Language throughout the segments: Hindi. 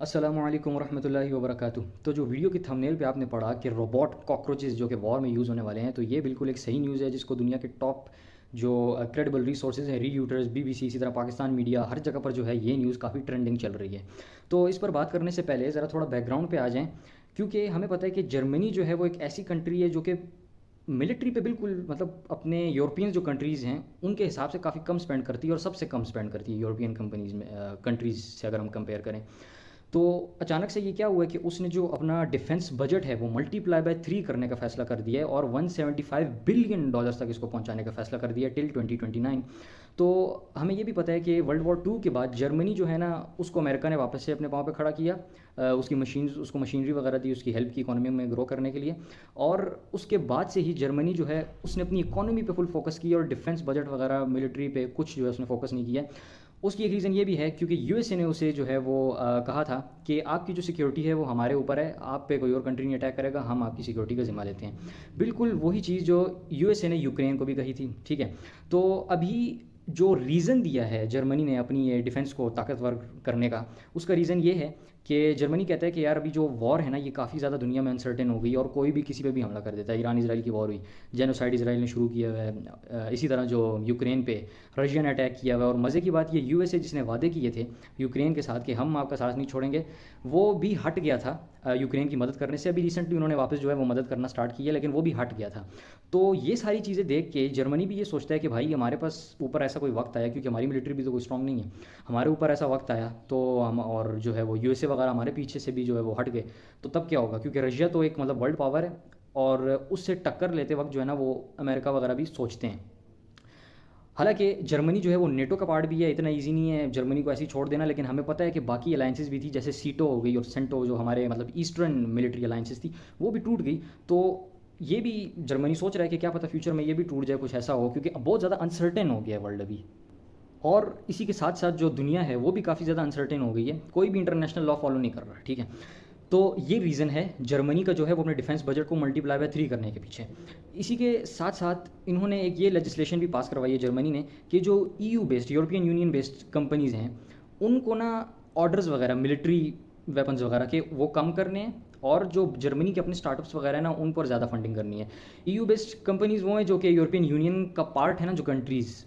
अस्सलामुअलैकुम वरहमतुल्लाहि वबरकातुह। तो जो वीडियो की थंबनेल पे आपने पढ़ा कि रोबोट कॉकरोचेस जो कि वॉर में यूज़ होने वाले हैं, तो ये बिल्कुल एक सही न्यूज़ है जिसको दुनिया के टॉप जो क्रेडिबल रिसोर्सेज हैं, रीयूटर्स, बीबीसी, इसी तरह पाकिस्तान मीडिया, हर जगह पर जो है ये न्यूज़ काफ़ी ट्रेंडिंग चल रही है। तो इस पर बात करने से पहले ज़रा थोड़ा बैकग्राउंड पे आ जाएँ, क्योंकि हमें पता है कि जर्मनी जो है वो एक ऐसी कंट्री है जो कि मिलिट्री पे बिल्कुल मतलब अपने यूरोपियन जो कंट्रीज़ हैं उनके हिसाब से काफ़ी कम स्पेंड करती है और सबसे कम स्पेंड करती है यूरोपियन कंपनीज़ में, कंट्रीज़ से अगर हम कंपेयर करें। तो अचानक से ये क्या हुआ है कि उसने जो अपना डिफेंस बजट है वो मल्टीप्लाई बाय 3 करने का फैसला कर दिया है और 175 बिलियन डॉलर्स तक इसको पहुंचाने का फैसला कर दिया है टिल 2029। तो हमें ये भी पता है कि वर्ल्ड वॉर 2 के बाद जर्मनी जो है ना, उसको अमेरिका ने वापस से अपने पाँव पे खड़ा किया। उसको मशीनरी वगैरह दी उसकी हेल्प की इकोनॉमी में ग्रो करने के लिए। और उसके बाद से ही जर्मनी जो है उसने अपनी इकोनॉमी पे फुल फोकस किया और डिफेंस बजट वगैरह मिलिट्री पे कुछ जो है उसने फोकस नहीं किया। उसकी एक रीज़न ये भी है क्योंकि यूएसए ने उसे जो है वो कहा था कि आपकी जो सिक्योरिटी है वो हमारे ऊपर है, आप पे कोई और कंट्री नहीं अटैक करेगा, हम आपकी सिक्योरिटी का ज़िम्मा लेते हैं। बिल्कुल वही चीज़ जो यूएसए ने यूक्रेन को भी कही थी, ठीक है। तो अभी जो रीज़न दिया है जर्मनी ने अपनी ये डिफेंस को ताकतवर करने का, उसका रीज़न ये है कि जर्मनी कहता है कि यार अभी जो वॉर है ना ये काफ़ी ज़्यादा दुनिया में अनसर्टेन हो गई और कोई भी किसी पे भी हमला कर देता है। ईरान इसराइल की वॉर हुई, जेनोसाइड इसराइल ने शुरू किया हुआ है। इसी तरह जो यूक्रेन पे रशिया ने अटैक किया हुआ है। और मज़े की बात ये यूएसए जिसने वादे किए थे यूक्रेन के साथ कि हम आपका साथ नहीं छोड़ेंगे, वो भी हट गया था यूक्रेन की मदद करने से। अभी रिसेंटली उन्होंने वापस जो है वो मदद करना स्टार्ट किया, लेकिन वो भी हट गया था। तो ये सारी चीज़ें देख के जर्मनी भी ये सोचता है कि भाई हमारे पास ऊपर ऐसा कोई वक्त आया, क्योंकि हमारी मिलिट्री भी तो कोई स्ट्रांग नहीं है, हमारे ऊपर ऐसा वक्त आया तो हम, और जो है वो यूएसए वगैरह हमारे पीछे से भी जो है वो हट गए, तो तब क्या होगा। क्योंकि रशिया तो एक मतलब वर्ल्ड पावर है और उससे टक्कर लेते वक्त जो है ना वो अमेरिका वगैरह भी सोचते हैं। हालांकि जर्मनी जो है वो नेटो का पार्ट भी है, इतना इजी नहीं है जर्मनी को ऐसे ही छोड़ देना। लेकिन हमें पता है कि बाकी अलाइंसेस भी थी, जैसे सीटो हो गई और सेंटो जो हमारे मतलब ईस्टर्न मिलिट्री अलाइंसेस थी, वो भी टूट गई। तो ये भी जर्मनी सोच रहा है कि क्या पता फ्यूचर में ये भी टूट जाए, कुछ ऐसा हो, क्योंकि अब बहुत ज़्यादा अनसर्टेन हो गया है वर्ल्ड अभी। और इसी के साथ साथ जो दुनिया है वो भी काफ़ी ज़्यादा अनसर्टेन हो गई है, कोई भी इंटरनेशनल लॉ फॉलो नहीं कर रहा, ठीक है। तो ये रीज़न है जर्मनी का जो है वो अपने डिफेंस बजट को मल्टीप्लाई बाय 3 करने के पीछे। इसी के साथ साथ इन्होंने एक ये लेजिस्लेशन भी पास करवाई है जर्मनी ने कि जो EU based, European union based companies हैं, उनको ना ऑर्डर्स वगैरह मिलिट्री वेपन्स वगैरह के वो कम करने हैं, और जो जर्मनी के अपने स्टार्टअप्स वगैरह है ना उन पर ज़्यादा फंडिंग करनी है। ईयू बेस्ड कंपनीज़ वो हैं जो कि यूरोपियन यूनियन का पार्ट है ना, जो कंट्रीज़,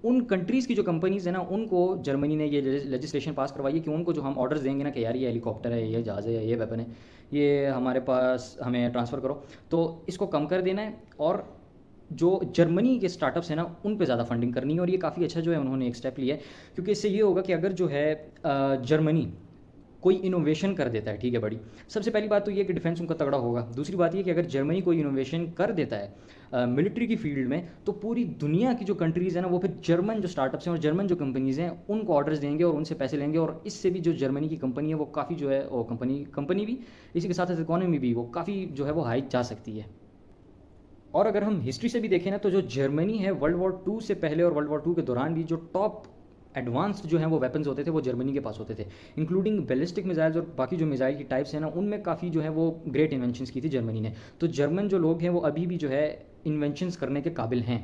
उन कंट्रीज़ की जो कंपनीज़ है ना उनको जर्मनी ने ये लेजिस्लेशन पास करवाई है कि उनको जो हम ऑर्डर्स देंगे ना कि यार ये हेलीकॉप्टर है, ये जहाज़ है, ये वेपन है, ये हमारे पास हमें ट्रांसफ़र करो, तो इसको कम कर देना है। और जो जर्मनी के स्टार्टअप्स हैं ना उन पे ज़्यादा फंडिंग करनी है। और ये काफ़ी अच्छा जो है उन्होंने एक स्टेप लिया है, क्योंकि इससे ये होगा कि अगर जो है जर्मनी कोई इनोवेशन कर देता है, ठीक है, बड़ी, सबसे पहली बात तो ये कि डिफेंस उनका तगड़ा होगा। दूसरी बात ये कि अगर जर्मनी कोई इनोवेशन कर देता है मिलिट्री की फील्ड में, तो पूरी दुनिया की जो कंट्रीज़ हैं ना वो फिर जर्मन जो स्टार्टअप्स हैं और जर्मन जो कंपनीज़ हैं उनको ऑर्डर्स देंगे और उनसे पैसे लेंगे। और इससे भी जो जर्मनी की कंपनी है वो काफ़ी जो है वो कंपनी भी, इसी के साथ साथ इकोनॉमी भी वो काफ़ी जो है वो हाई जा सकती है। और अगर हम हिस्ट्री से भी देखें ना, तो जो जर्मनी है वर्ल्ड वॉर 2 से पहले और वर्ल्ड वॉर 2 के दौरान भी जो टॉप एडवांस्ड जो हैं वो वेपन्स होते थे वो जर्मनी के पास होते थे, इंक्लूडिंग बैलिस्टिक मिसाइल्स और बाकी जो मिसाइल की टाइप्स हैं ना उनमें काफ़ी जो है वो ग्रेट इन्वेंशंस की थी जर्मनी ने। तो जर्मन जो लोग हैं वो अभी भी जो है इन्वेंशंस करने के काबिल हैं।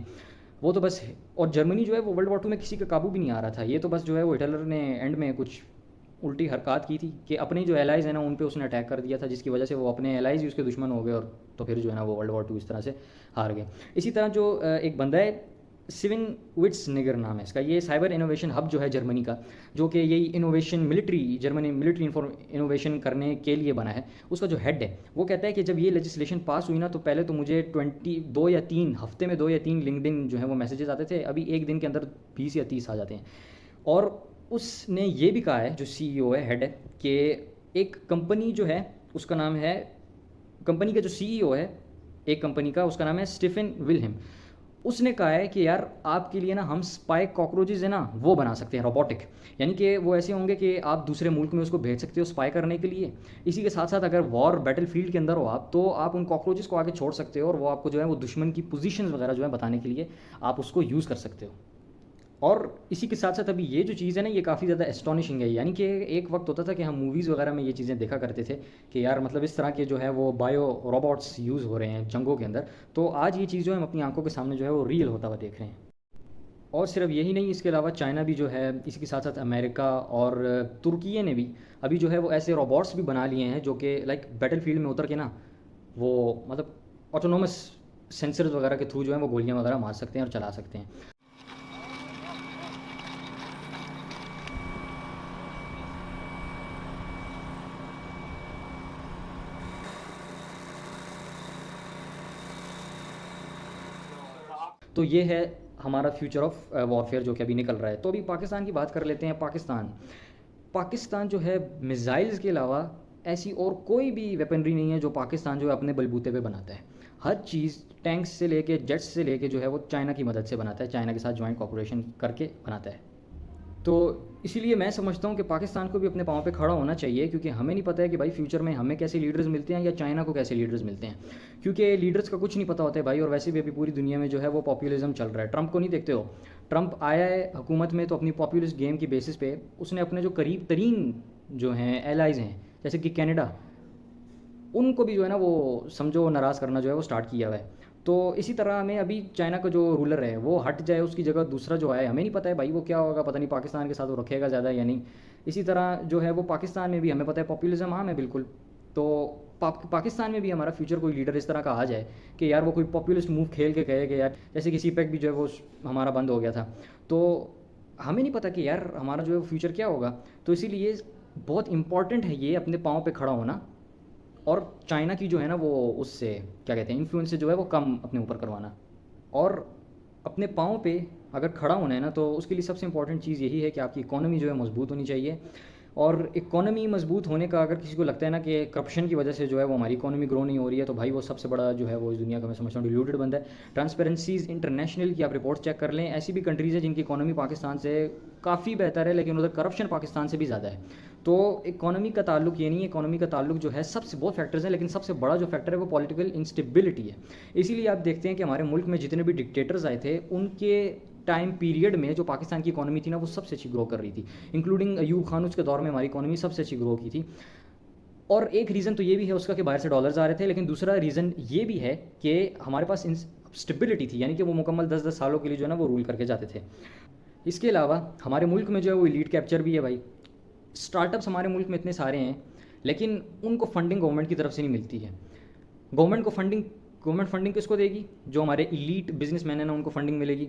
वो तो बस है। और जर्मनी जो है वो वर्ल्ड वॉर 2 में किसी का काबू भी नहीं आ रहा था, ये तो बस जो है वो हिटलर ने एंड में कुछ उल्टी हरकत की थी कि अपने जो एलाइज़ हैं ना उन पे उसने अटैक कर दिया था, जिसकी वजह से वो अपने एलाइज़ ही उसके दुश्मन हो गए, और तो फिर जो है ना वो वर्ल्ड वॉर 2 इस तरह से हार गए। इसी तरह जो एक बंदा है सिविन विट्स निगर नाम है इसका, ये साइबर इनोवेशन हब जो है जर्मनी का, जो कि यही innovation military Germany military innovation करने के लिए बना है, उसका जो हेड है वो कहता है कि जब ये लेजिस्लेशन पास हुई ना तो पहले तो मुझे 22 या 3 हफ्ते में 2 या 3 लिंक्डइन जो है वो मैसेजेस आते थे, अभी एक दिन के अंदर 20 या 30 आ जाते हैं। और उसने ये भी कहा है, जो सीईओ है, हेड है, कि एक कंपनी जो है उसका नाम है, कंपनी का जो सीईओ है एक कंपनी का, उसका नाम है स्टीफन विलहेम। उसने कहा है कि यार आपके लिए ना हम स्पाई कॉकरोचेज है ना वो बना सकते हैं, रोबोटिक, यानी कि वो ऐसे होंगे कि आप दूसरे मुल्क में उसको भेज सकते हो स्पाई करने के लिए। इसी के साथ साथ अगर वॉर बैटल फील्ड के अंदर हो आप, तो आप उन कॉकरोचेज को आगे छोड़ सकते हो और वो आपको जो है वो दुश्मन की पोजीशंस वगैरह जो है बताने के लिए आप उसको यूज़ कर सकते हो। और इसी के साथ साथ अभी ये जो चीज़ है ना ये काफ़ी ज़्यादा एस्टोनिशिंग है, यानी कि एक वक्त होता था कि हम मूवीज़ वगैरह में ये चीज़ें देखा करते थे कि यार मतलब इस तरह के जो है वो बायो रोबोट्स यूज़ हो रहे हैं जंगों के अंदर, तो आज ये चीज़ जो है हम अपनी आंखों के सामने जो है वो रियल होता हुआ देख रहे हैं। और सिर्फ यही नहीं, इसके अलावा चाइना भी जो है, इसी के साथ साथ अमेरिका और तुर्की ने भी अभी जो है वो ऐसे रोबोट्स भी बना लिए हैं जो कि लाइक बैटल फील्ड में उतर के ना वो मतलब ऑटोनोमस सेंसर्स वगैरह के थ्रू जो है वो गोलियां वगैरह मार सकते हैं और चला सकते हैं। तो ये है हमारा फ्यूचर ऑफ वॉरफेयर जो कि अभी निकल रहा है। तो अभी पाकिस्तान की बात कर लेते हैं। पाकिस्तान पाकिस्तान जो है मिसाइल्स के अलावा ऐसी और कोई भी वेपनरी नहीं है जो पाकिस्तान जो है अपने बलबूते पे बनाता है। हर चीज़ टैंक्स से लेके जेट्स से लेके जो है वो चाइना की मदद से बनाता है, चाइना के साथ जॉइंट कॉपरेशन करके बनाता है। तो इसीलिए मैं समझता हूँ कि पाकिस्तान को भी अपने पाँव पे खड़ा होना चाहिए, क्योंकि हमें नहीं पता है कि भाई फ्यूचर में हमें कैसे लीडर्स मिलते हैं या चाइना को कैसे लीडर्स मिलते हैं, क्योंकि लीडर्स का कुछ नहीं पता होता है भाई। और वैसे भी अभी पूरी दुनिया में जो है वो पॉपुलिज्म चल रहा है। ट्रंप को नहीं देखते हो, ट्रंप आया है हुकूमत में तो अपनी पॉपुलिस्ट गेम की बेसिस पे उसने अपने जो करीब तरीन जो हैं एलाइज़ हैं जैसे कि कनाडा, उनको भी जो है ना वो समझो नाराज़ करना जो है वो स्टार्ट किया हुआ है। तो इसी तरह हमें अभी चाइना का जो रूलर है वो हट जाए, उसकी जगह दूसरा जो आए, हमें नहीं पता है भाई वो क्या होगा, पता नहीं पाकिस्तान के साथ वो रखेगा ज़्यादा या नहीं। इसी तरह जो है वो पाकिस्तान में भी हमें पता है पॉपुलिज्म आम है बिल्कुल। तो पाकिस्तान में भी हमारा फ्यूचर कोई लीडर इस तरह का आ जाए कि यार वो कोई पॉपुलिस्ट मूव खेल के कहे कि यार जैसे कि सीपैक भी जो है वो हमारा बंद हो गया था, तो हमें नहीं पता कि यार हमारा जो है वो फ्यूचर क्या होगा। तो इसीलिए बहुत इंपॉर्टेंट है ये अपने पाँव पे खड़ा होना, और चाइना की जो है ना वो उससे क्या कहते हैं इन्फ्लुएंस से जो है वो कम अपने ऊपर करवाना। और अपने पाँव पे अगर खड़ा होना है ना तो उसके लिए सबसे इंपॉर्टेंट चीज़ यही है कि आपकी इकोनॉमी जो है मजबूत होनी चाहिए। और इकोनॉमी मजबूत होने का अगर किसी को लगता है ना कि करप्शन की वजह से जो है वो हमारी इकोनॉमी ग्रो नहीं हो रही है, तो भाई वो सबसे बड़ा जो है वो इस दुनिया का मैं समझता हूँ डिल्यूटेड बंदा है। ट्रांसपेरेंसीज इंटरनेशनल की आप रिपोर्ट चेक कर लें, ऐसी भी कंट्रीज़ है जिनकी इकोनॉमी पाकिस्तान से काफ़ी बेहतर है लेकिन उधर करप्शन पाकिस्तान से भी ज़्यादा है। तो इकोनॉमी का ताल्लुक ये नहीं है, इकोनॉमी का ताल्लुक जो है सबसे बहुत फैक्टर्स हैं लेकिन सबसे बड़ा जो फैक्टर है वो पॉलिटिकल इंस्टेबिलिटी है। इसीलिए आप देखते हैं कि हमारे मुल्क में जितने भी डिक्टेटर्स आए थे उनके टाइम पीरियड में जो पाकिस्तान की इकोनॉमी थी ना वो सबसे अच्छी ग्रो कर रही थी, इंक्लूडिंग अयूब खान उसके दौर में हमारी इकोनॉमी सबसे अच्छी ग्रो की थी। और एक रीज़न तो ये भी है उसका कि बाहर से डॉलर्स आ रहे थे, लेकिन दूसरा रीज़न ये भी है कि हमारे पास स्टेबिलिटी थी, यानी कि वो मुकम्मल 10-10 सालों के लिए जो है ना वो रूल करके जाते थे। इसके अलावा हमारे मुल्क में जो है वो लीड कैप्चर भी है भाई। स्टार्टअप्स हमारे मुल्क में इतने सारे हैं लेकिन उनको फंडिंग गवर्नमेंट की तरफ से नहीं मिलती है। गवर्नमेंट फंडिंग किसको देगी? जो हमारे इलीट बिजनेसमैन हैं ना उनको फंडिंग मिलेगी।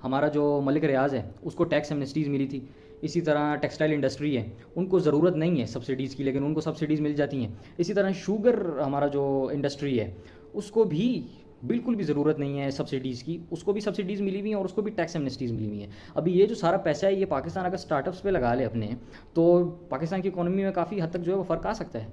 हमारा जो मलिक रियाज है उसको टैक्स एमनेस्टीज़ मिली थी। इसी तरह टेक्सटाइल इंडस्ट्री है, उनको ज़रूरत नहीं है सब्सिडीज़ की लेकिन उनको सब्सिडीज़ मिल जाती हैं। इसी तरह शुगर हमारा जो इंडस्ट्री है उसको भी बिल्कुल भी ज़रूरत नहीं है सब्सिडीज़ की, उसको भी सब्सिडीज़ मिली हुई हैं और उसको भी टैक्स एमनेस्टीज़ मिली हुई हैं। अभी ये जो सारा पैसा है ये पाकिस्तान अगर स्टार्टअप्स पे लगा ले अपने, तो पाकिस्तान की इकोनॉमी में काफ़ी हद तक जो है वो फ़र्क आ सकता है।